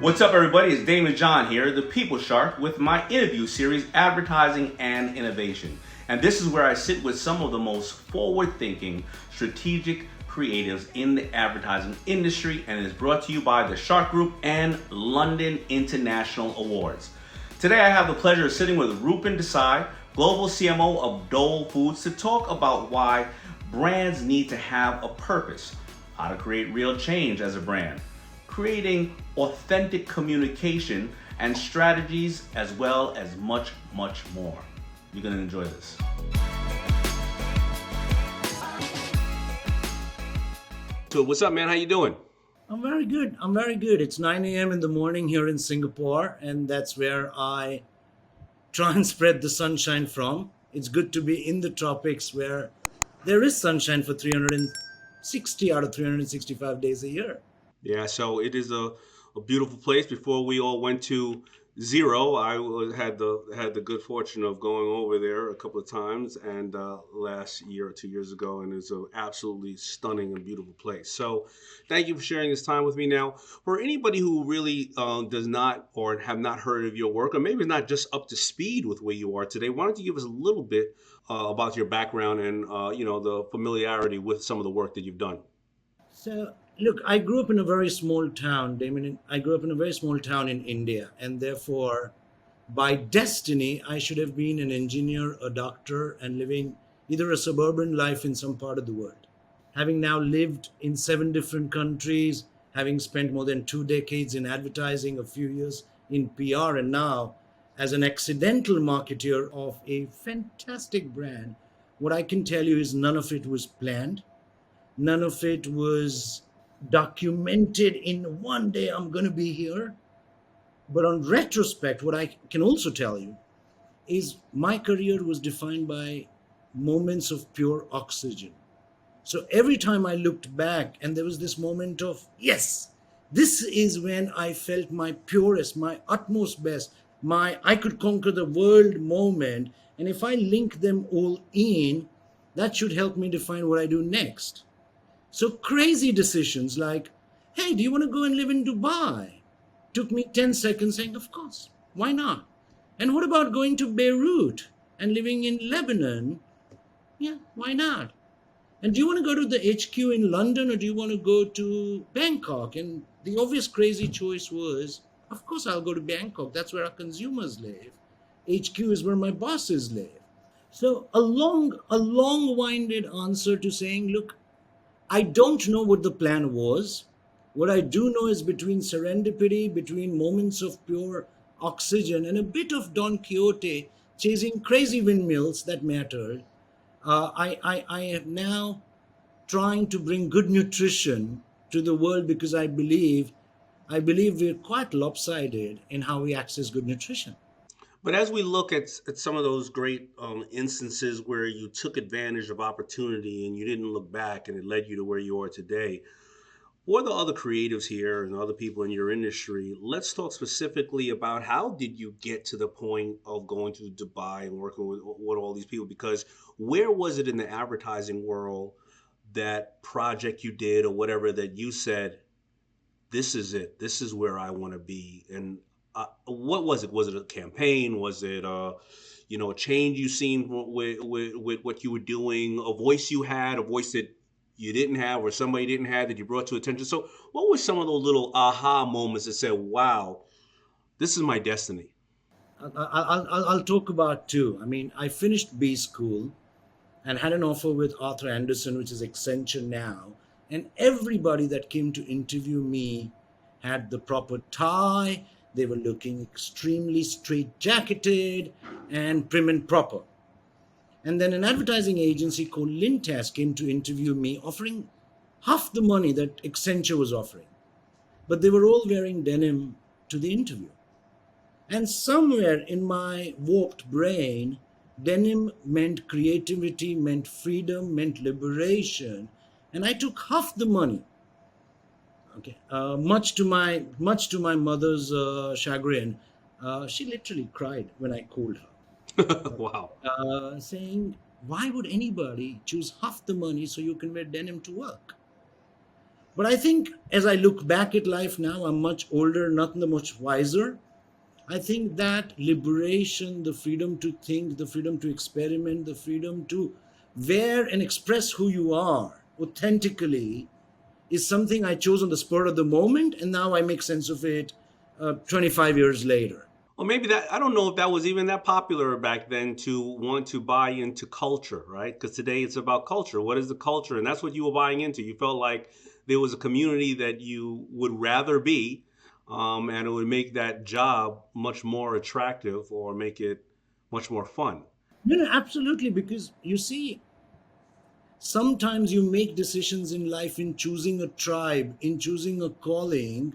What's up, everybody? It's Daymond John here, the People Shark, with my interview series, Advertising and Innovation. And this is where I sit with some of the most forward-thinking, strategic creatives in the advertising industry, and it is brought to you by the Shark Group and London International Awards. Today I have the pleasure of sitting with Rupen Desai, Global CMO of Dole Foods, to talk about why brands need to have a purpose, how to create real change as a brand, creating authentic communication and strategies, as well as much, much more. You're gonna enjoy this. So what's up, man? How you doing? I'm very good. It's 9 a.m. in the morning here in Singapore, and that's where I try and spread the sunshine from. It's good to be in the tropics where there is sunshine for 360 out of 365 days a year. Yeah, so it is a beautiful place. Before we all went to zero, had the good fortune of going over there a couple of times, and last year or 2 years ago, and it's an absolutely stunning and beautiful place. So thank you for sharing this time with me. Now, for anybody who really does not or have not heard of your work, or maybe not just up to speed with where you are today, why don't you give us a little bit about your background and the familiarity with some of the work that you've done? So, look, I grew up in a very small town, Damon. I grew up in a very small town in India, and therefore, by destiny, I should have been an engineer, a doctor, and living either a suburban life in some part of the world. Having now lived in 7 different countries, having spent more than 2 decades in advertising, a few years in PR, and now as an accidental marketeer of a fantastic brand, what I can tell you is none of it was planned. None of it was documented in one day I'm going to be here. But on retrospect, what I can also tell you is my career was defined by moments of pure oxygen. So every time I looked back and there was this moment of, yes, this is when I felt my purest, my utmost best, my I could conquer the world moment. And if I link them all in, that should help me define what I do next. So crazy decisions like, hey, do you want to go and live in Dubai? Took me 10 seconds saying, of course, why not? And what about going to Beirut and living in Lebanon? Yeah, why not? And do you want to go to the HQ in London or do you want to go to Bangkok? And the obvious crazy choice was, of course, I'll go to Bangkok. That's where our consumers live. HQ is where my bosses live. So a long-winded answer to saying, look, I don't know what the plan was. What I do know is between serendipity, between moments of pure oxygen and a bit of Don Quixote chasing crazy windmills that mattered, I am now trying to bring good nutrition to the world because I believe we're quite lopsided in how we access good nutrition. But as we look at some of those great instances where you took advantage of opportunity and you didn't look back and it led you to where you are today, for the other creatives here and other people in your industry, let's talk specifically about how did you get to the point of going to Dubai and working with all these people? Because where was it in the advertising world, that project you did or whatever, that you said, this is it, this is where I want to be? And what was it? Was it a campaign? Was it a change you seen with what you were doing? A voice you had, a voice that you didn't have, or somebody didn't have that you brought to attention? So, what were some of those little aha moments that said, "Wow, this is my destiny"? I'll talk about 2. I mean, I finished B school and had an offer with Arthur Andersen, which is Accenture now, and everybody that came to interview me had the proper tie. They were looking extremely straight-jacketed and prim and proper. And then an advertising agency called Lintas came to interview me, offering half the money that Accenture was offering. But they were all wearing denim to the interview. And somewhere in my warped brain, denim meant creativity, meant freedom, meant liberation. And I took half the money. Okay, much to my mother's chagrin, she literally cried when I called her, Wow. saying, "Why would anybody choose half the money so you can wear denim to work?" But I think as I look back at life now, I'm much older, not the much wiser. I think that liberation, the freedom to think, the freedom to experiment, the freedom to wear and express who you are authentically is something I chose on the spur of the moment, and now I make sense of it 25 years later. Or maybe that, I don't know if that was even that popular back then, to want to buy into culture, right? Because today it's about culture. What is the culture? And that's what you were buying into. You felt like there was a community that you would rather be, and it would make that job much more attractive or make it much more fun. No, no, absolutely. Because you see, sometimes you make decisions in life in choosing a tribe, in choosing a calling,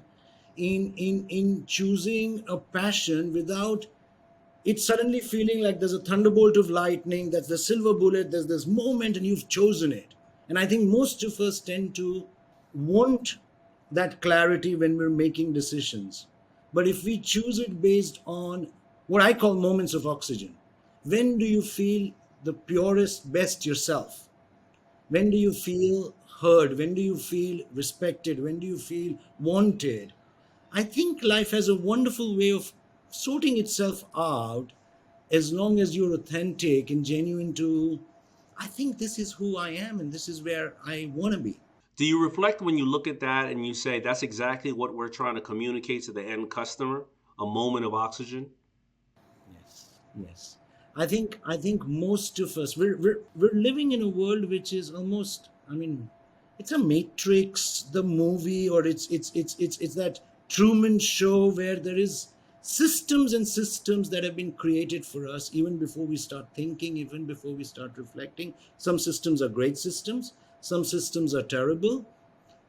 in choosing a passion without it's suddenly feeling like there's a thunderbolt of lightning, that's the silver bullet, there's this moment, and you've chosen it. And I think most of us tend to want that clarity when we're making decisions. But if we choose it based on what I call moments of oxygen, when do you feel the purest, best yourself? When do you feel heard? When do you feel respected? When do you feel wanted? I think life has a wonderful way of sorting itself out as long as you're authentic and genuine to, I think this is who I am and this is where I want to be. Do you reflect when you look at that and you say, that's exactly what we're trying to communicate to the end customer? A moment of oxygen? Yes, yes. I think most of us we're living in a world which is almost, I mean, it's a Matrix, the movie, or it's that Truman Show where there is systems and systems that have been created for us even before we start thinking, even before we start reflecting. Some systems are great systems, some systems are terrible.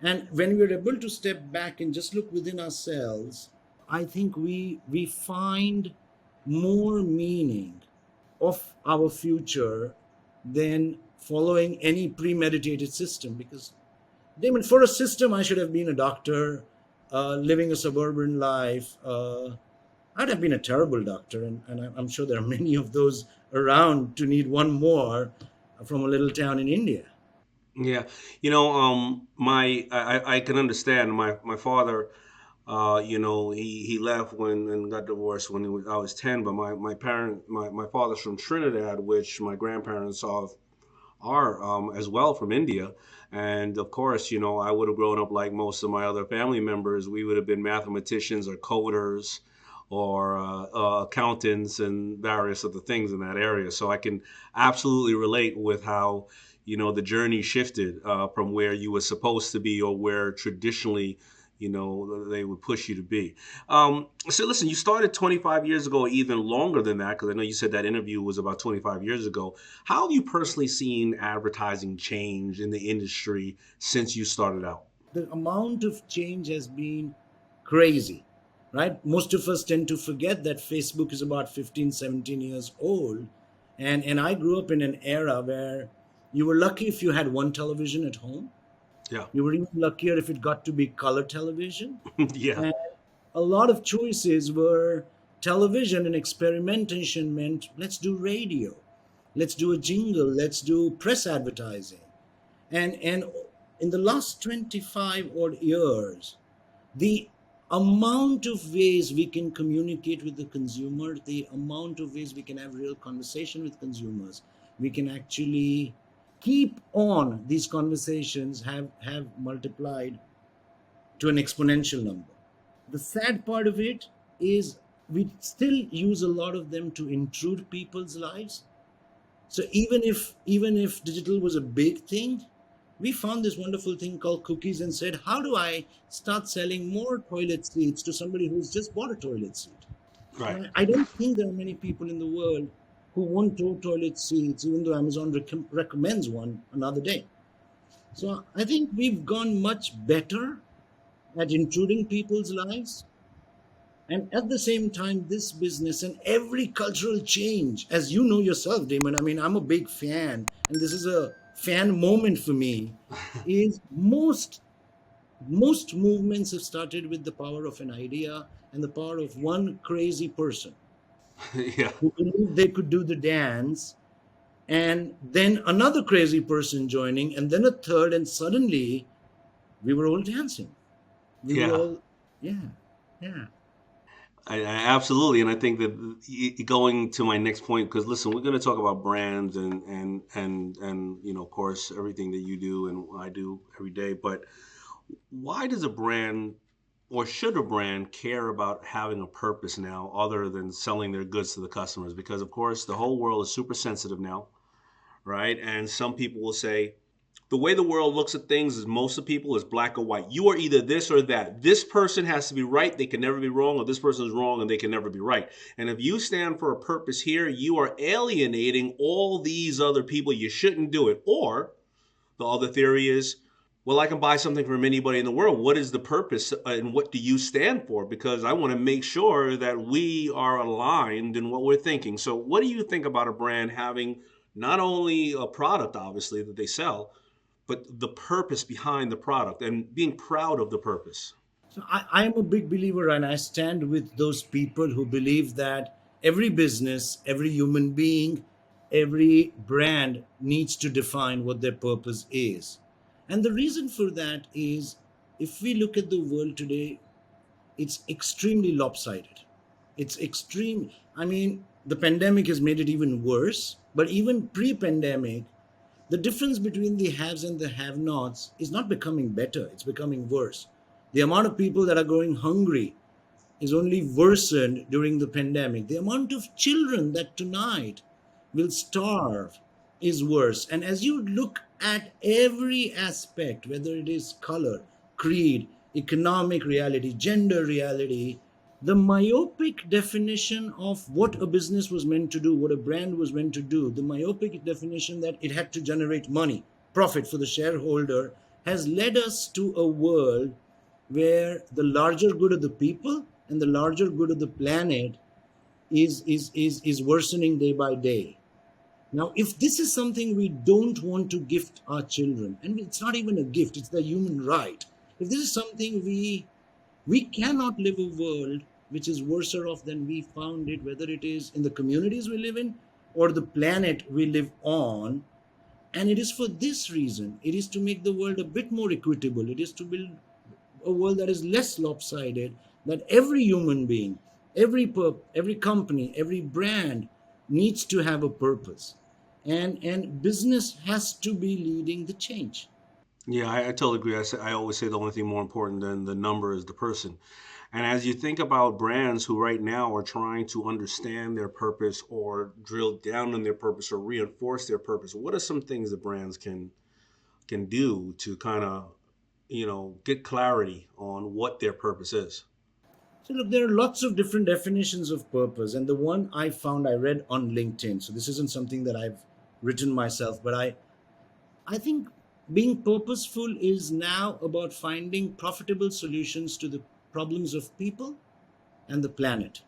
And when we're able to step back and just look within ourselves, I think we find more meaning of our future than following any premeditated system. Because, Damon, for a system, I should have been a doctor, living a suburban life. I'd have been a terrible doctor, and I'm sure there are many of those around to need one more from a little town in India. Yeah, I can understand. My father, he left when and got divorced when I was 10. But my father's from Trinidad, which my grandparents are as well from India. And of course, I would have grown up like most of my other family members. We would have been mathematicians or coders or accountants and various other things in that area. So I can absolutely relate with how, the journey shifted from where you were supposed to be or where traditionally, they would push you to be. So listen, you started 25 years ago, or even longer than that, because I know you said that interview was about 25 years ago. How have you personally seen advertising change in the industry since you started out? The amount of change has been crazy, right? Most of us tend to forget that Facebook is about 15, 17 years old. And I grew up in an era where you were lucky if you had one television at home. Yeah. You were even luckier if it got to be color television. Yeah. And a lot of choices were television, and experimentation meant let's do radio, let's do a jingle, let's do press advertising. And in the last 25 odd years, the amount of ways we can communicate with the consumer, the amount of ways we can have real conversation with consumers, we can actually keep on these conversations have multiplied to an exponential number. The sad part of it is we still use a lot of them to intrude people's lives. So even if digital was a big thing, we found this wonderful thing called cookies and said, how do I start selling more toilet seats to somebody who's just bought a toilet seat? Right. And I don't think there are many people in the world who want two toilet seats, even though Amazon recommends one another day. So I think we've gone much better at intruding people's lives. And at the same time, this business and every cultural change, as you know yourself, Damon, I mean, I'm a big fan, and this is a fan moment for me, is most movements have started with the power of an idea and the power of one crazy person Yeah. who believed they could do the dance, and then another crazy person joining, and then a third, and suddenly We were all dancing. We were Yeah. all, yeah, yeah. Absolutely, and I think that going to my next point, because listen, we're going to talk about brands and of course, everything that you do and I do every day. But why does a brand, or should a brand, care about having a purpose now, other than selling their goods to the customers? Because of course, the whole world is super sensitive now, right? And some people will say, the way the world looks at things is, most of people, is black or white. You are either this or that. This person has to be right, they can never be wrong, or this person is wrong and they can never be right. And if you stand for a purpose here, you are alienating all these other people. You shouldn't do it. Or the other theory is, well, I can buy something from anybody in the world. What is the purpose and what do you stand for? Because I want to make sure that we are aligned in what we're thinking. So, what do you think about a brand having not only a product, obviously, that they sell, but the purpose behind the product and being proud of the purpose? So I am a big believer, and I stand with those people who believe that every business, every human being, every brand needs to define what their purpose is. And the reason for that is, if we look at the world today, it's extremely lopsided. It's extreme. I mean, the pandemic has made it even worse, but even pre pandemic, the difference between the haves and the have nots is not becoming better, it's becoming worse. The amount of people that are going hungry is only worsened during the pandemic. The amount of children that tonight will starve is worse. And as you look at every aspect, whether it is color, creed, economic reality, gender reality, the myopic definition of what a business was meant to do, what a brand was meant to do, the myopic definition that it had to generate money, profit for the shareholder, has led us to a world where the larger good of the people and the larger good of the planet is worsening day by day. Now, if this is something we don't want to gift our children, and it's not even a gift, it's the human right. If this is something we cannot live a world which is worse off than we found it, whether it is in the communities we live in or the planet we live on. And it is for this reason, it is to make the world a bit more equitable. It is to build a world that is less lopsided, that every human being, every company, every brand needs to have a purpose. And business has to be leading the change. Yeah, I totally agree. I always say the only thing more important than the number is the person. And as you think about brands who right now are trying to understand their purpose or drill down on their purpose or reinforce their purpose, what are some things that brands can do to kind of, get clarity on what their purpose is? So look, there are lots of different definitions of purpose, and the one I found, I read on LinkedIn. So this isn't something that I've written myself, but I think being purposeful is now about finding profitable solutions to the problems of people and the planet,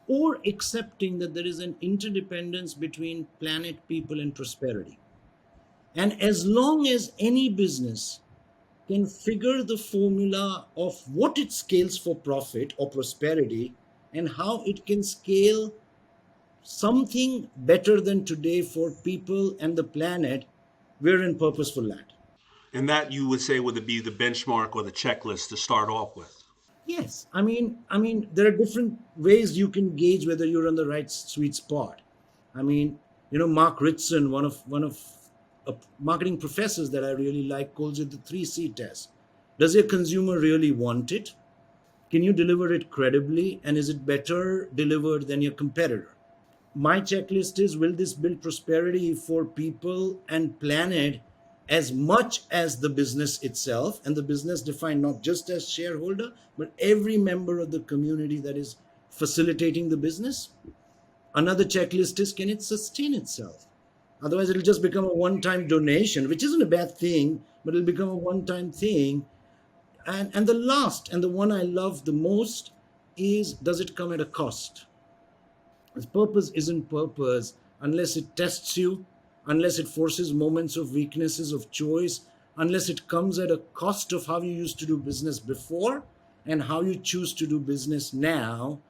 or accepting that there is an interdependence between planet, people, and prosperity. And as long as any business can figure the formula of what it scales for profit or prosperity and how it can scale something better than today for people and the planet, we're in purposeful land. And that you would say would be the benchmark or the checklist to start off with. Yes, I mean, there are different ways you can gauge whether you're on the right sweet spot. I mean, Mark Ritson, one of marketing professors that I really like, calls it the 3C test. Does your consumer really want it? Can you deliver it credibly? And is it better delivered than your competitor? My checklist is, will this build prosperity for people and planet as much as the business itself, and the business defined not just as shareholder but every member of the community that is facilitating the business. Another checklist is, can it sustain itself? Otherwise it'll just become a one-time donation, which isn't a bad thing, but it'll become a one-time thing. And the last, and the one I love the most, is, does it come at a cost? Purpose isn't purpose unless it tests you, unless it forces moments of weaknesses of choice, unless it comes at a cost of how you used to do business before and how you choose to do business now.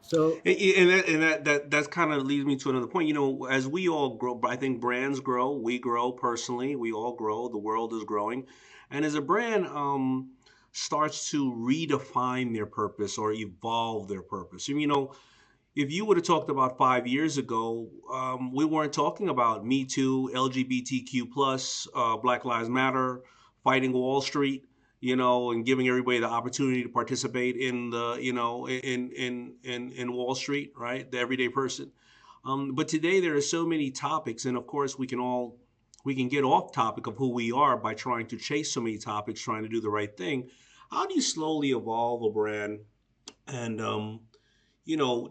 So, And that kind of leads me to another point. As we all grow, I think brands grow, we grow personally, we all grow, the world is growing. And as a brand starts to redefine their purpose or evolve their purpose, if you would have talked about 5 years ago, we weren't talking about Me Too, LGBTQ plus, Black Lives Matter, fighting Wall Street, and giving everybody the opportunity to participate in the, in Wall Street, right? The everyday person. But today there are so many topics, and of course we can get off topic of who we are by trying to chase so many topics, trying to do the right thing. How do you slowly evolve a brand and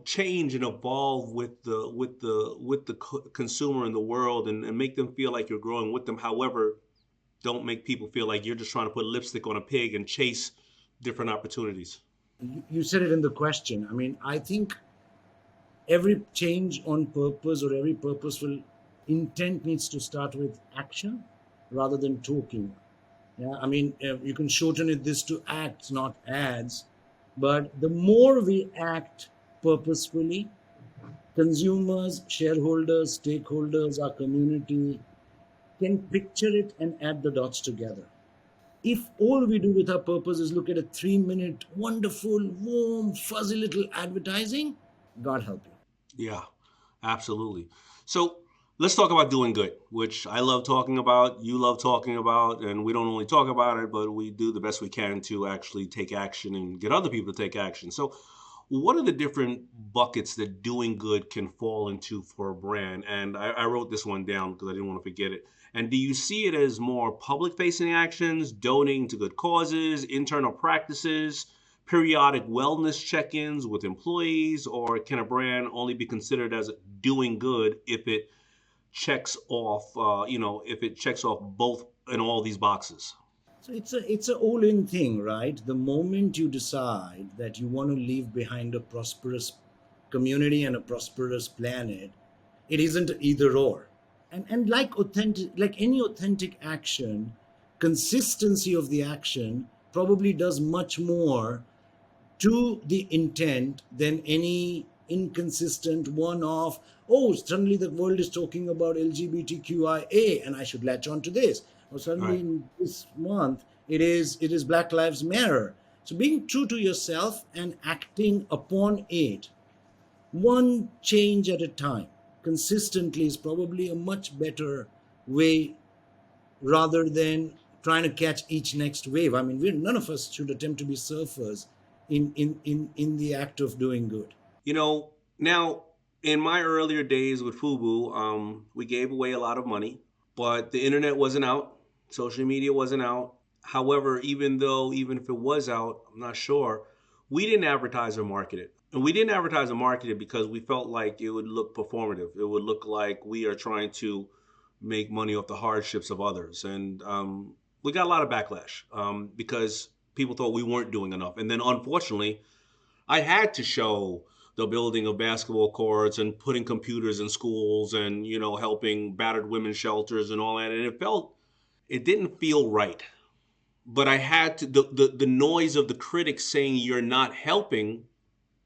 change and evolve with the consumer in the world, and make them feel like you're growing with them? However, don't make people feel like you're just trying to put lipstick on a pig and chase different opportunities. You said it in the question. I mean, I think every change on purpose or every purposeful intent needs to start with action rather than talking. Yeah, I mean, you can shorten it this to acts, not ads. But the more we act purposefully, consumers, shareholders, stakeholders, our community can picture it and add the dots together. If all we do with our purpose is look at a 3 minute, wonderful, warm, fuzzy little advertising, God help you. Yeah, absolutely. So let's talk about doing good, which I love talking about, you love talking about, and we don't only talk about it, but we do the best we can to actually take action and get other people to take action. So, what are the different buckets that doing good can fall into for a brand? And I wrote this one down because I didn't want to forget it. And do you see it as more public facing actions, donating to good causes, internal practices, periodic wellness check ins with employees, or can a brand only be considered as doing good if it checks off, if it checks off both in all these boxes? So it's a all-in thing, right? The moment you decide that you want to leave behind a prosperous community and a prosperous planet, it isn't either or. And like any authentic action, consistency of the action probably does much more to the intent than any inconsistent one off. Oh, suddenly the world is talking about LGBTQIA and I should latch on to this. Or suddenly Right. in this month it is Black Lives Matter. So being true to yourself and acting upon it, one change at a time, consistently, is probably a much better way rather than trying to catch each next wave. I mean, none of us should attempt to be surfers in the act of doing good. Now in my earlier days with FUBU, we gave away a lot of money, but the internet wasn't out, social media wasn't out. However, even if it was out, I'm not sure, we didn't advertise or market it. And we didn't advertise or market it because we felt like it would look performative. It would look like we are trying to make money off the hardships of others. And we got a lot of backlash because people thought we weren't doing enough. And then unfortunately, I had to show the building of basketball courts and putting computers in schools and helping battered women's shelters and all that, and it didn't feel right. But I had to, the noise of the critics saying you're not helping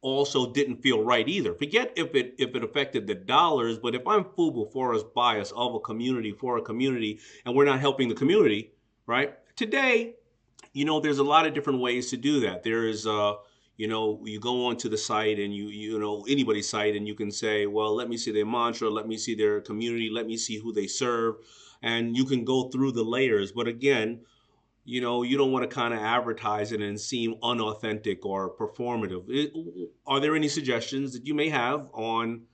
also didn't feel right either. Forget if it affected the dollars, but if I'm FUBU for us, by us, of a community, for a community, and we're not helping the community, right? Today, there's a lot of different ways to do that. There is you go onto the site, and anybody's site, and you can say, well, let me see their mantra, let me see their community, let me see who they serve, and you can go through the layers. But again, you don't want to kind of advertise it and seem unauthentic or performative. Are there any suggestions that you may have on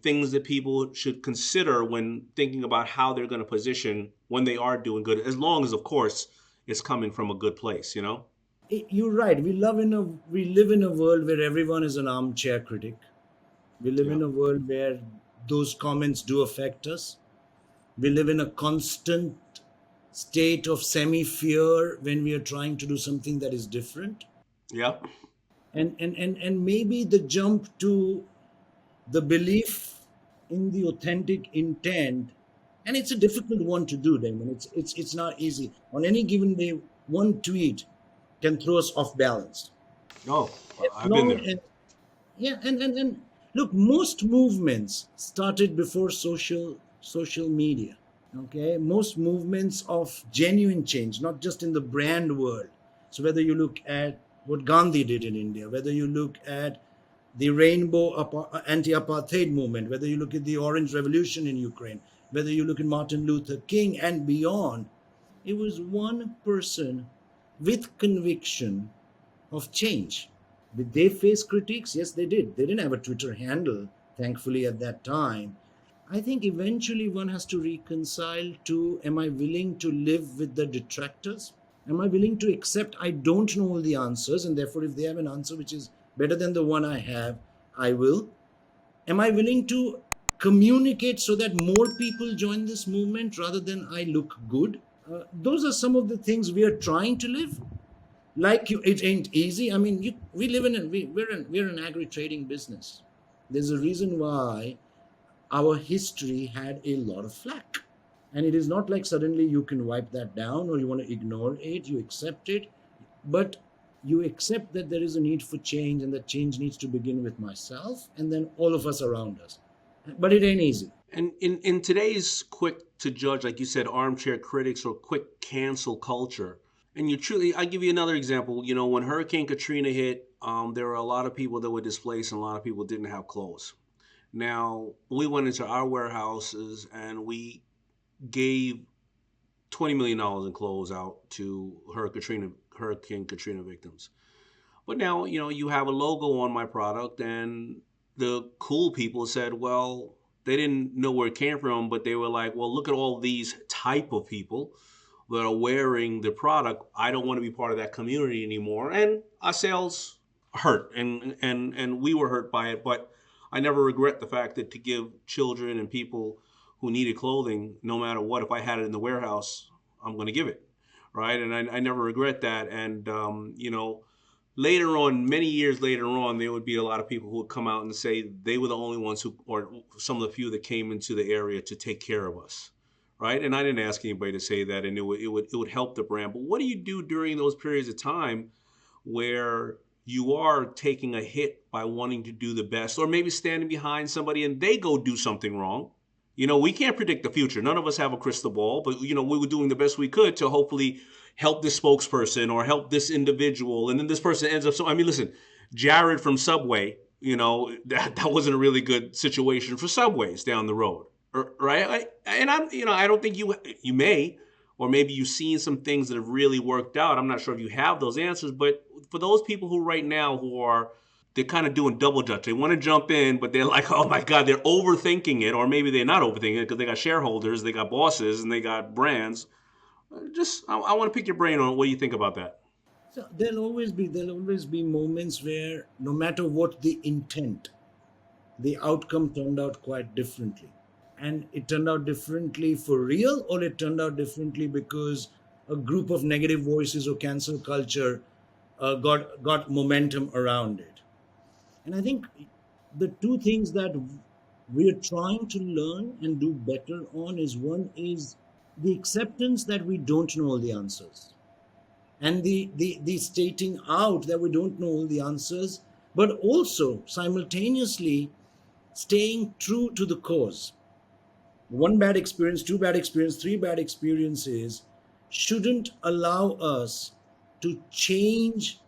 things that people should consider when thinking about how they're going to position when they are doing good, as long as, of course, it's coming from a good place? You're right. We live in a world where everyone is an armchair critic. We live Yeah. in a world where those comments do affect us. We live in a constant state of semi fear when we are trying to do something that is different. Yeah. And maybe the jump to the belief in the authentic intent, and it's a difficult one to do, Damon. It's not easy. On any given day, one tweet can throw us off balance. Oh, As I've been long there. as Yeah, and look, most movements started before social media. Okay, most movements of genuine change, not just in the brand world. So whether you look at what Gandhi did in India, whether you look at the anti-apartheid movement, whether you look at the Orange Revolution in Ukraine, whether you look at Martin Luther King and beyond, it was one person with conviction of change. Did they face critiques? Yes, they did. They didn't have a Twitter handle, thankfully, at that time. I think eventually one has to reconcile to, am I willing to live with the detractors? Am I willing to accept I don't know all the answers, and therefore, if they have an answer which is better than the one I have, I will? Am I willing to communicate so that more people join this movement rather than I look good? Those are some of the things we are trying to live. Like you, it ain't easy. I mean, we live in a, we're an agri trading business. There's a reason why our history had a lot of flack. And it is not like suddenly you can wipe that down or you want to ignore it, you accept it, but you accept that there is a need for change and that change needs to begin with myself and then all of us around us. But it ain't easy. And in today's quick to judge, like you said, armchair critics or quick cancel culture, and you truly, I give you another example. You know, when Hurricane Katrina hit, there were a lot of people that were displaced, and a lot of people didn't have clothes. Now we went into our warehouses and we gave $20 million in clothes out to Hurricane Katrina victims. But now, you know, you have a logo on my product, and the cool people said, well, they didn't know where it came from, but they were like, well, look at all these type of people that are wearing the product. I don't want to be part of that community anymore. And our sales hurt, and we were hurt by it. But I never regret the fact that to give children and people who needed clothing, no matter what, if I had it in the warehouse, I'm going to give it, right? And I never regret that. And you know, later on, many years later on, there would be a lot of people who would come out and say they were the only ones who, or some of the few that came into the area to take care of us, right? And I didn't ask anybody to say that, and it would help the brand. But what do you do during those periods of time where you are taking a hit by wanting to do the best, or maybe standing behind somebody and they go do something wrong? You know, we can't predict the future. None of us have a crystal ball, but you know, we were doing the best we could to hopefully help this spokesperson or help this individual, and then this person ends up. So I mean, listen, Jared from Subway, you know, that wasn't a really good situation for Subways down the road, right? And I'm, you know, I don't think you may, or maybe you've seen some things that have really worked out. I'm not sure if you have those answers, but for those people who right now who are, they're kind of doing double dutch. They want to jump in, but they're like, oh my God, they're overthinking it. Or maybe they're not overthinking it because they got shareholders, they got bosses, and they got brands. I want to pick your brain on what do you think about that? So there'll always be moments where no matter what the intent, the outcome turned out quite differently. And it turned out differently for real, or it turned out differently because a group of negative voices or cancel culture got momentum around it. And I think the two things that we're trying to learn and do better on is, one is the acceptance that we don't know all the answers, and the stating out that we don't know all the answers, but also simultaneously staying true to the cause. One bad experience, two bad experience, three bad experiences shouldn't allow us to change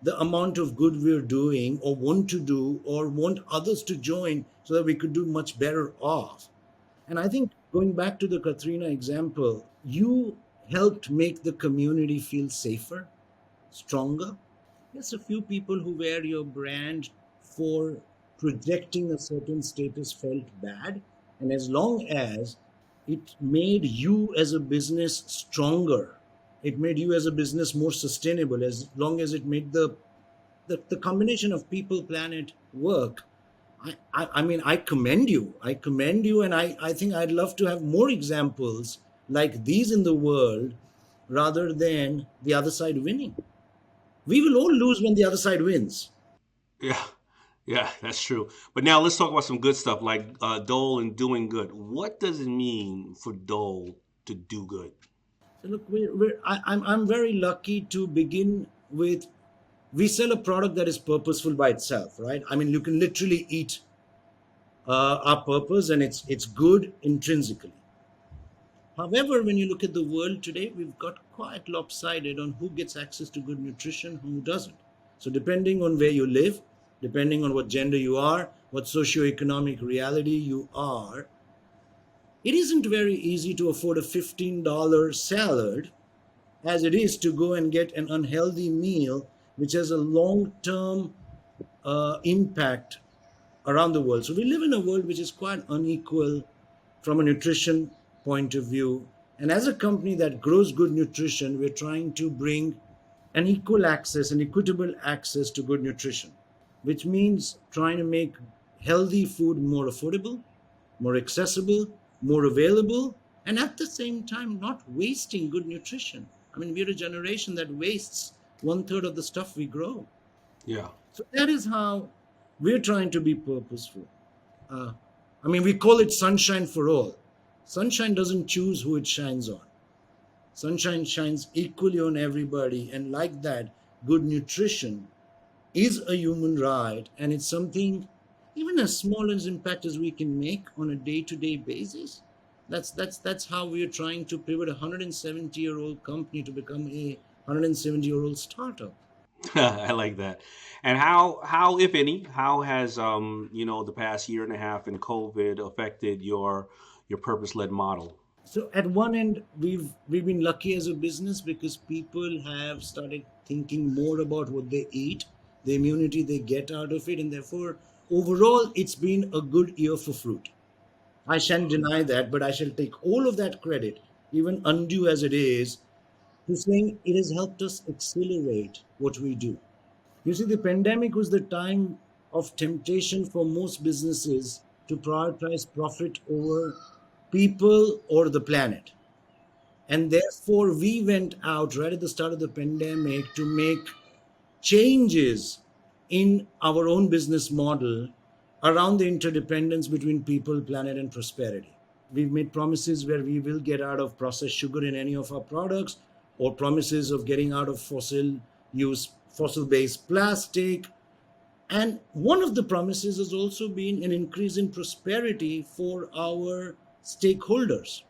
the amount of good we're doing or want to do or want others to join so that we could do much better off. And I think going back to the Katrina example, you helped make the community feel safer, stronger. Yes, a few people who wear your brand for projecting a certain status felt bad. And as long as it made you as a business stronger, it made you as a business more sustainable, as long as it made the combination of people, planet work. I mean, I commend you. I commend you. And I think I'd love to have more examples like these in the world rather than the other side winning. We will all lose when the other side wins. Yeah, yeah, that's true. But now let's talk about some good stuff like Dole and doing good. What does it mean for Dole to do good? So look, I'm very lucky to begin with. We sell a product that is purposeful by itself, right? I mean, you can literally eat our purpose, and it's good intrinsically. However, when you look at the world today, we've got quite lopsided on who gets access to good nutrition, who doesn't. So, depending on where you live, depending on what gender you are, what socioeconomic reality you are, it isn't very easy to afford a $15 salad as it is to go and get an unhealthy meal which has a long term impact around the world. So we live in a world which is quite unequal from a nutrition point of view. And as a company that grows good nutrition, we're trying to bring an equal access, an equitable access to good nutrition, which means trying to make healthy food more affordable, more accessible, more available, and at the same time, not wasting good nutrition. I mean, we're a generation that wastes one third of the stuff we grow. Yeah. So that is how we're trying to be purposeful. Uh, I mean, we call it sunshine for all. Sunshine doesn't choose who it shines on. Sunshine shines equally on everybody. And like that, good nutrition is a human right. And it's something, even as small as impact as we can make on a day to day basis. That's how we're trying to pivot a 170-year-old company to become a 170-year-old startup. I like that. And how if any, how has the past year and a half in COVID affected your purpose led model? So at one end, we've been lucky as a business because people have started thinking more about what they eat, the immunity they get out of it, and therefore overall it's been a good year for fruit. I shan't deny that, but I shall take all of that credit, even undue as it is, to saying it has helped us accelerate what we do. You see, the pandemic was the time of temptation for most businesses to prioritize profit over people or the planet. And therefore, we went out right at the start of the pandemic to make changes in our own business model around the interdependence between people, planet, and prosperity. We've made promises where we will get out of processed sugar in any of our products, or promises of getting out of fossil based plastic. And one of the promises has also been an increase in prosperity for our stakeholders,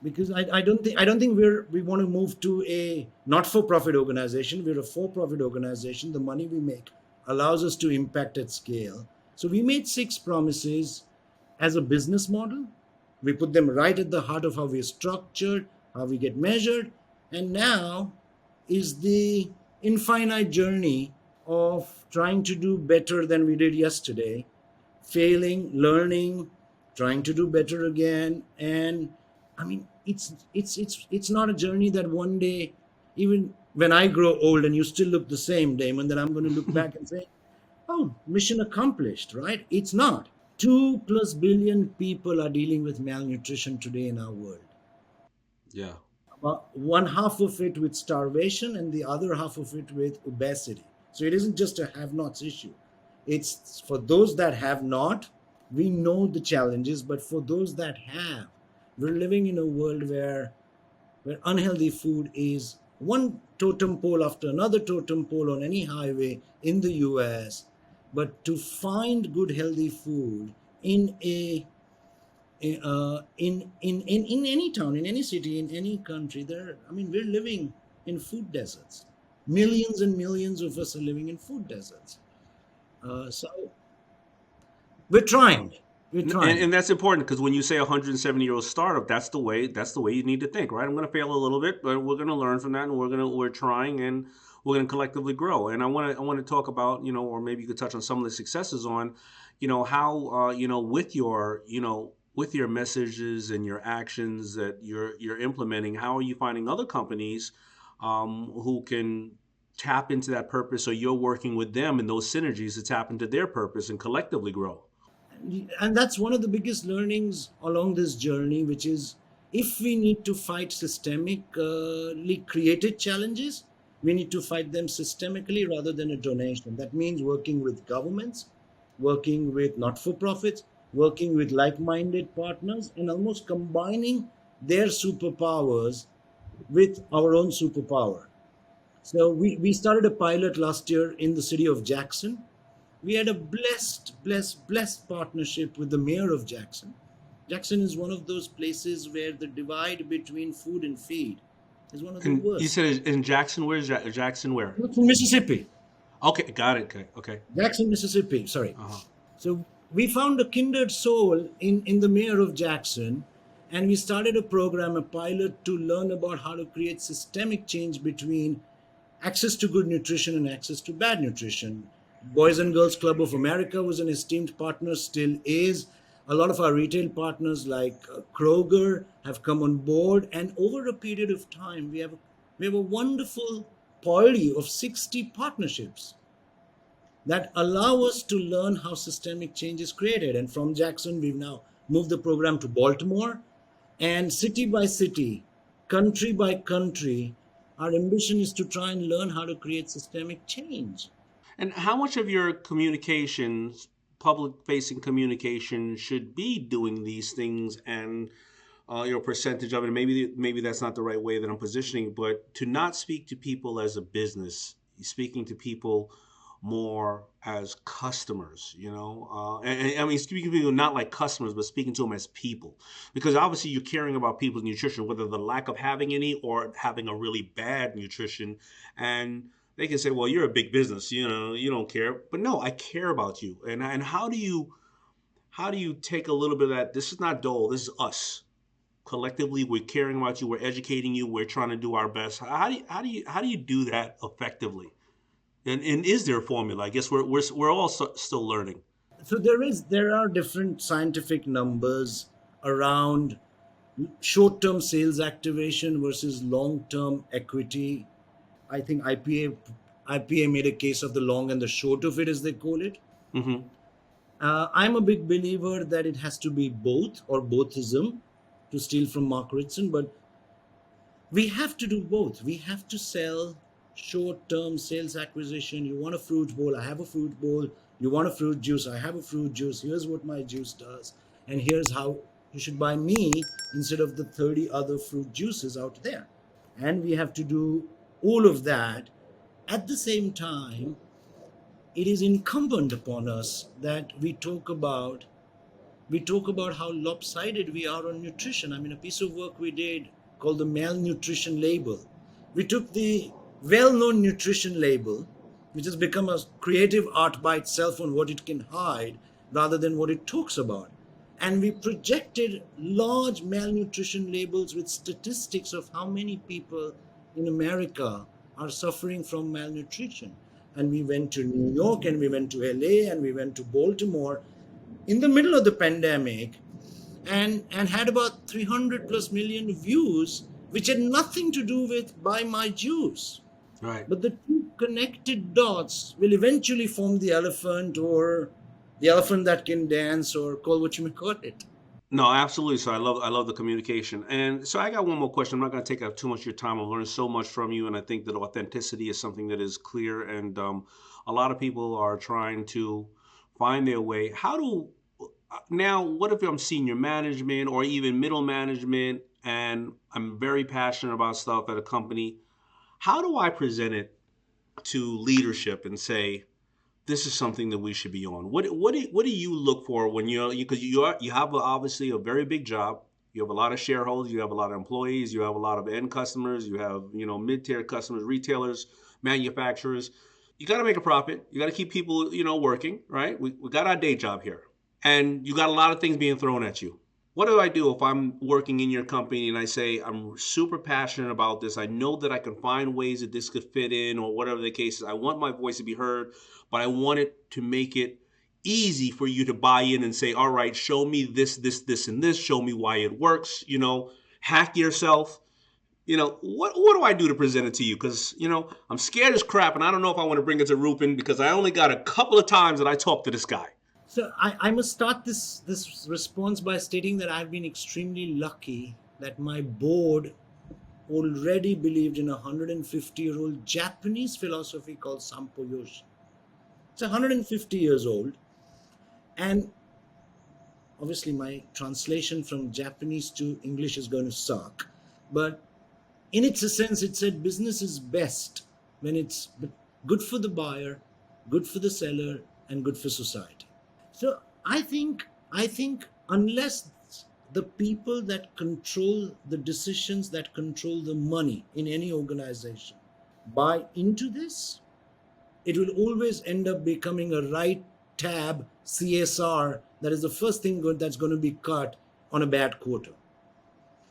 because I don't think we want to move to a not-for-profit organization. We're a for-profit organization. The money we make allows us to impact at scale. So we made six promises as a business model. We put them right at the heart of how we're structured, how we get measured, and now is the infinite journey of trying to do better than we did yesterday, failing, learning, trying to do better again. And I mean, it's not a journey that one day, even when I grow old and you still look the same, Damon, that I'm going to look back and say, "Oh, mission accomplished." Right? It's not. 2+ billion people are dealing with malnutrition today in our world. Yeah. About one half of it with starvation and the other half of it with obesity. So it isn't just a have nots issue. It's for those that have not, we know the challenges, but for those that have, we're living in a world where unhealthy food is one totem pole after another totem pole on any highway in the US. But to find good healthy food in a in any town, in any city, in any country, there. I mean, we're living in food deserts. Millions and millions of us are living in food deserts. So we're trying. We're And trying. that's important because when you say a 170-year-old startup, that's the way you need to think, right? I'm going to fail a little bit, but we're going to learn from that, and we're trying, and we're going to collectively grow. And I want to talk about, or maybe you could touch on some of the successes on, how with your messages and your actions that you're implementing. How are you finding other companies who can tap into that purpose, or you're working with them in those synergies to tap into their purpose and collectively grow? And that's one of the biggest learnings along this journey, which is if we need to fight systemically created challenges, we need to fight them systemically rather than a donation. That means working with governments, working with not for profits, working with like minded partners, and almost combining their superpowers with our own superpower. So we started a pilot last year in the city of Jackson. We had a blessed partnership with the mayor of Jackson. Jackson is one of those places where the divide between food and feed is one of the And you worst. said in Jackson, where's Jackson? Where? From Mississippi. Okay, got it. Okay, okay. Jackson, Mississippi. Sorry. Uh huh. So we found a kindred soul in the mayor of Jackson, and we started a program, a pilot, to learn about how to create systemic change between access to good nutrition and access to bad nutrition. Boys and Girls Club of America was an esteemed partner, still is. A lot of our retail partners like Kroger have come on board, and over a period of time, we have a wonderful poly of 60 partnerships that allow us to learn how systemic change is created. And from Jackson, we've now moved the program to Baltimore. And city by city, country by country, our ambition is to try and learn how to create systemic change. And how much of your communications, public-facing communication, should be doing these things, and your percentage of it? Maybe that's not the right way that I'm positioning, but to not speak to people as a business, speaking to people more as customers, and I mean, speaking to people not like customers, but speaking to them as people, because obviously you're caring about people's nutrition, whether the lack of having any or having a really bad nutrition. And they can say, well, you're a big business, you don't care. But no, I care about you. And how do you take a little bit of that? This is not Dole, this is us. Collectively, we're caring about you, we're educating you, we're trying to do our best. How do you do that effectively? And is there a formula? I guess we're all still learning. So there are different scientific numbers around short-term sales activation versus long-term equity. I think IPA made a case of the long and the short of it, as they call it. Hmm. I'm a big believer that it has to be both or bothism, to steal from Mark Ritson, but we have to do both. We have to sell short term sales acquisition. You want a fruit bowl? I have a fruit bowl. You want a fruit juice? I have a fruit juice. Here's what my juice does. And here's how you should buy me instead of the 30 other fruit juices out there. And we have to do all of that. At the same time, it is incumbent upon us that we talk about how lopsided we are on nutrition. I mean, a piece of work we did called the malnutrition label. We took the well known nutrition label, which has become a creative art by itself on what it can hide rather than what it talks about. And we projected large malnutrition labels with statistics of how many people in America are suffering from malnutrition. And we went to New York and we went to LA and we went to Baltimore in the middle of the pandemic, and had about 300 plus million views, which had nothing to do with buy my juice. Right. But the two connected dots will eventually form the elephant, or the elephant that can dance, or call what you may call it. No, absolutely. So I love the communication. And so I got one more question. I'm not going to take up too much of your time. I've learned so much from you, and I think that authenticity is something that is clear. And a lot of people are trying to find their way. How do now? What if I'm senior management or even middle management, and I'm very passionate about stuff at a company? How do I present it to leadership and say, this is something that we should be on? What do you look for when because you have obviously a very big job. You have a lot of shareholders, you have a lot of employees, you have a lot of end customers, you have mid-tier customers, retailers, manufacturers. You got to make a profit. You got to keep people working, right? We got our day job here, and you got a lot of things being thrown at you. What do I do if I'm working in your company and I say, I'm super passionate about this? I know that I can find ways that this could fit in, or whatever the case is. I want my voice to be heard, but I want it to make it easy for you to buy in and say, all right, show me this, this, this, and this. Show me why it works. Hack yourself. What do I do to present it to you? Because, I'm scared as crap, and I don't know if I want to bring it to Rupen, because I only got a couple of times that I talked to this guy. So I must start this response by stating that I've been extremely lucky that my board already believed in a 150-year-old Japanese philosophy called Sampo Yoshi. It's 150 years old, and obviously my translation from Japanese to English is going to suck, but in its essence, it said business is best when it's good for the buyer, good for the seller, and good for society. So I think unless the people that control the decisions, that control the money in any organization, buy into this, it will always end up becoming a right tab CSR. That is the first thing that's going to be cut on a bad quarter.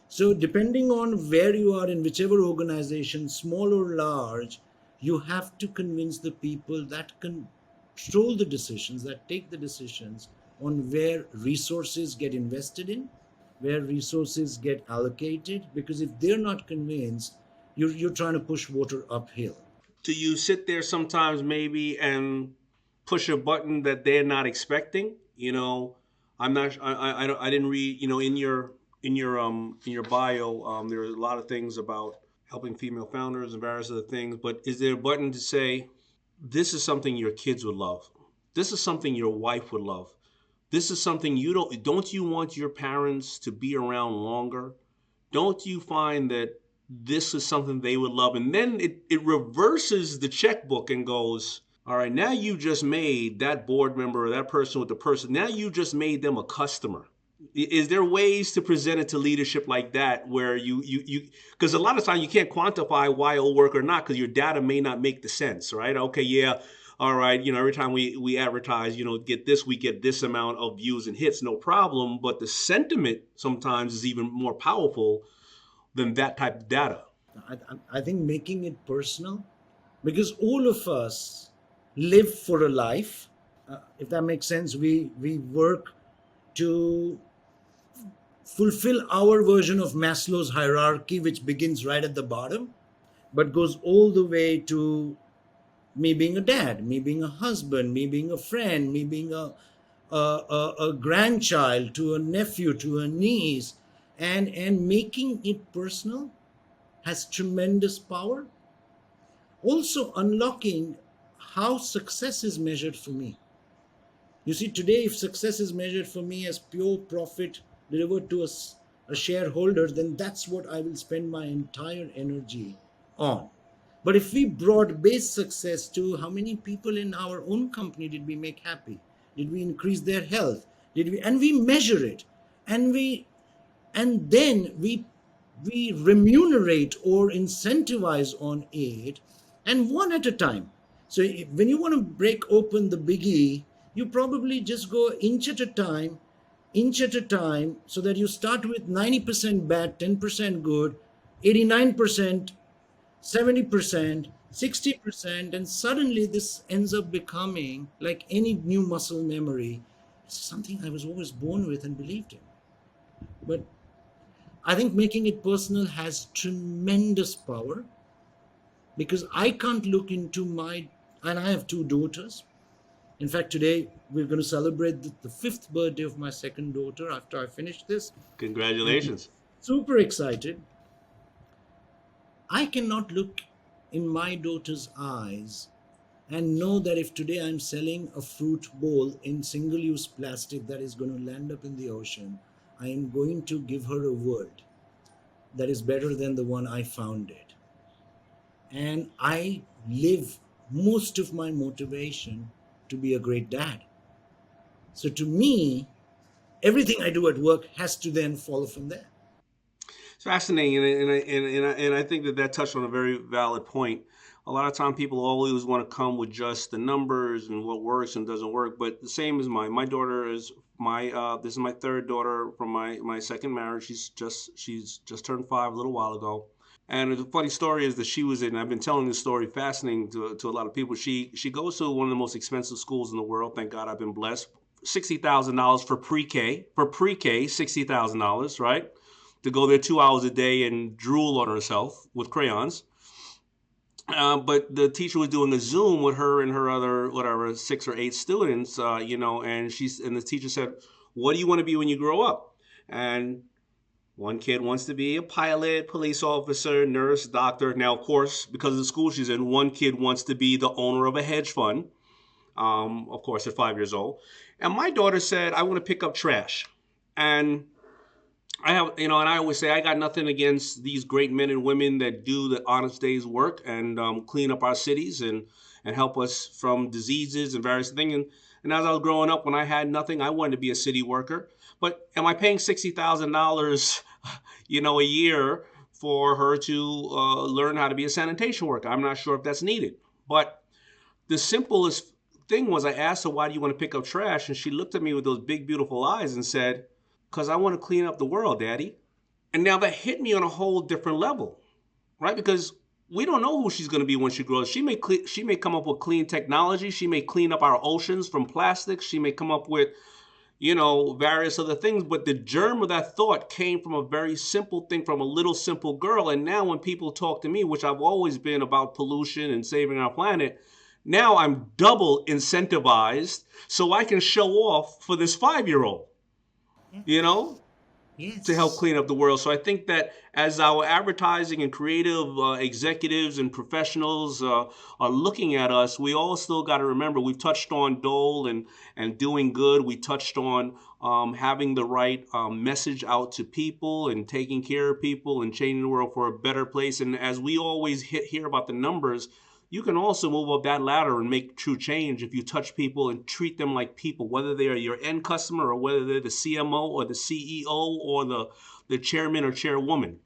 So, depending on where you are in whichever organization, small or large, you have to convince the people that control the decisions, that take the decisions on where resources get invested in, where resources get allocated. Because if they're not convinced, you're trying to push water uphill. Do you sit there sometimes maybe and push a button that they're not expecting? I'm not. I didn't read. In your bio, there are a lot of things about helping female founders and various other things. But is there a button to say this is something your kids would love? This is something your wife would love. This is something don't you want your parents to be around longer? Don't you find that this is something they would love? And then it reverses the checkbook and goes, all right, now you just made that board member or that person with the person, now you just made them a customer. Is there ways to present it to leadership like that where because a lot of times you can't quantify why it'll work or not because your data may not make the sense, right? Okay, yeah, all right, every time we advertise, we get this amount of views and hits, no problem. But the sentiment sometimes is even more powerful than that type of data. I think making it personal, because all of us live for a life. If that makes sense, we work to fulfill our version of Maslow's hierarchy, which begins right at the bottom, but goes all the way to me being a dad, me being a husband, me being a friend, me being a grandchild, to a nephew, to a niece, and making it personal has tremendous power. Also, unlocking how success is measured for me. You see, today, if success is measured for me as pure profit delivered to a shareholder, then that's what I will spend my entire energy on. But if we broad base success to how many people in our own company did we make happy? Did we increase their health? And we measure it, and then we remunerate or incentivize on it, and one at a time. So when you want to break open the biggie, you probably just go inch at a time, so that you start with 90% bad, 10% good, 89%, 70%, 60%, and suddenly this ends up becoming like any new muscle memory. It's something I was always born with and believed in. But I think making it personal has tremendous power, because I can't look into and I have two daughters. In fact, today we're going to celebrate the fifth birthday of my second daughter after I finish this. And Congratulations. super excited. I cannot look in my daughter's eyes and know that if today I'm selling a fruit bowl in single use plastic that is going to land up in the ocean, I am going to give her a world that is better than the one I found it. And I live most of my motivation to be a great dad. So to me, everything I do at work has to then follow from there. It's fascinating, and I think that touched on a very valid point. A lot of time, people always want to come with just the numbers and what works and doesn't work. But the same as my daughter is my this is my third daughter from my second marriage. She's just turned 5 a little while ago. And the funny story is that she was in. I've been telling this story, fascinating to a lot of people. She goes to one of the most expensive schools in the world. Thank God I've been blessed. $60,000 for pre-K. For pre-K, $60,000, right? To go there 2 hours a day and drool on herself with crayons. But the teacher was doing a Zoom with her and her other whatever 6 or 8 students, and the teacher said, "What do you want to be when you grow up?" And one kid wants to be a pilot, police officer, nurse, doctor. Now, of course, because of the school she's in, one kid wants to be the owner of a hedge fund. Of course, at 5 years old. And my daughter said, "I want to pick up trash." And and I always say I got nothing against these great men and women that do the honest day's work and clean up our cities and help us from diseases and various things. And as I was growing up, when I had nothing, I wanted to be a city worker. But am I paying $60,000, a year for her to learn how to be a sanitation worker? I'm not sure if that's needed. But the simplest thing was, I asked her, why do you want to pick up trash? And she looked at me with those big, beautiful eyes and said, because I want to clean up the world, Daddy. And now that hit me on a whole different level, right? Because we don't know who she's going to be when she grows. She may come up with clean technology. She may clean up our oceans from plastics. She may come up with, various other things. But the germ of that thought came from a very simple thing, from a little simple girl. And now when people talk to me, which I've always been about pollution and saving our planet, now I'm double incentivized so I can show off for this 5-year-old, you Yes. know? To help Yes. clean up the world. So I think that as our advertising and creative executives and professionals are looking at us, we all still got to remember, we've touched on Dole and doing good. We touched on having the right message out to people and taking care of people and changing the world for a better place. And as we always hear about the numbers, you can also move up that ladder and make true change if you touch people and treat them like people, whether they are your end customer or whether they're the CMO or the CEO or the chairman or chairwoman.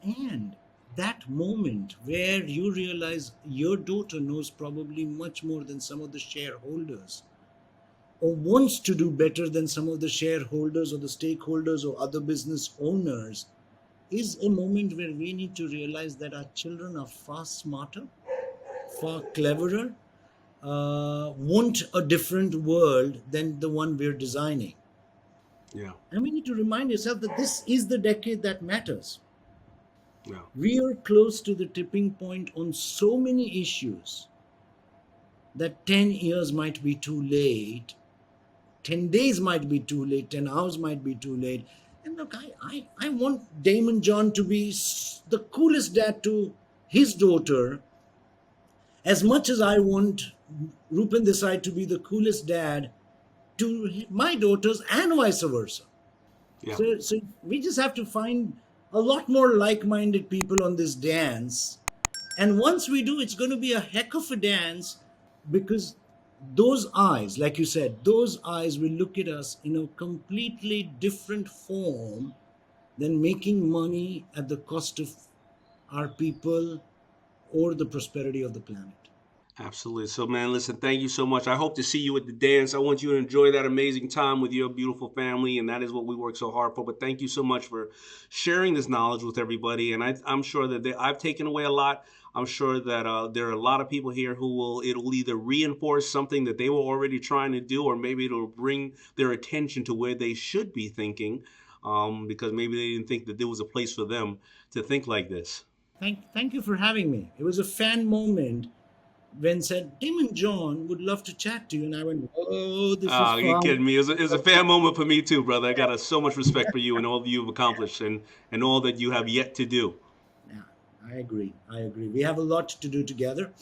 And that moment where you realize your daughter knows probably much more than some of the shareholders, or wants to do better than some of the shareholders or the stakeholders or other business owners, is a moment where we need to realize that our children are far smarter, far cleverer, want a different world than the one we're designing. Yeah, And we need to remind ourselves that this is the decade that matters. yeah, We are close to the tipping point on so many issues that 10 years might be too late, 10 days might be too late, 10 hours might be too late. And look, I want Daymond John to be the coolest dad to his daughter as much as I want Rupen Desai to be the coolest dad to my daughters and vice versa. yeah. So we just have to find a lot more like-minded people on this dance. And once we do, it's going to be a heck of a dance, because those eyes, like you said, those eyes will look at us in a completely different form than making money at the cost of our people or the prosperity of the planet. Absolutely. So, man, listen, thank you so much. I hope to see you at the dance. I want you to enjoy that amazing time with your beautiful family, and that is what we work so hard for. But thank you so much for sharing this knowledge with everybody. And I'm sure that I've taken away a lot. I'm sure that there are a lot of people here who it'll either reinforce something that they were already trying to do, or maybe it'll bring their attention to where they should be thinking, because maybe they didn't think that there was a place for them to think like this. Thank you for having me. It was a fan moment when said Daymond John would love to chat to you, and I went, "Oh, this is Oh, you fun." kidding me? It was a fan moment for me too, brother. I got so much respect for you and all that you've accomplished and all that you have yet to do. Yeah, I agree. I agree. We have a lot to do together,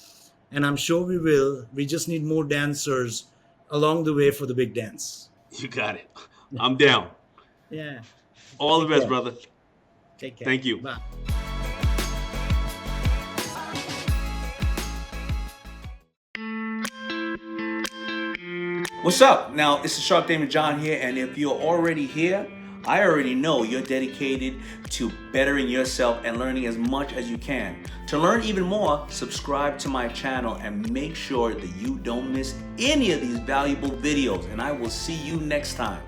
and I'm sure we will. We just need more dancers along the way for the big dance. You got it. I'm down. Yeah. All the Take best, care. brother. Take care. Thank you. Bye. What's up? Now, it's the Shark Daymond John here, and if you're already here, I already know you're dedicated to bettering yourself and learning as much as you can. To learn even more, subscribe to my channel and make sure that you don't miss any of these valuable videos, and I will see you next time.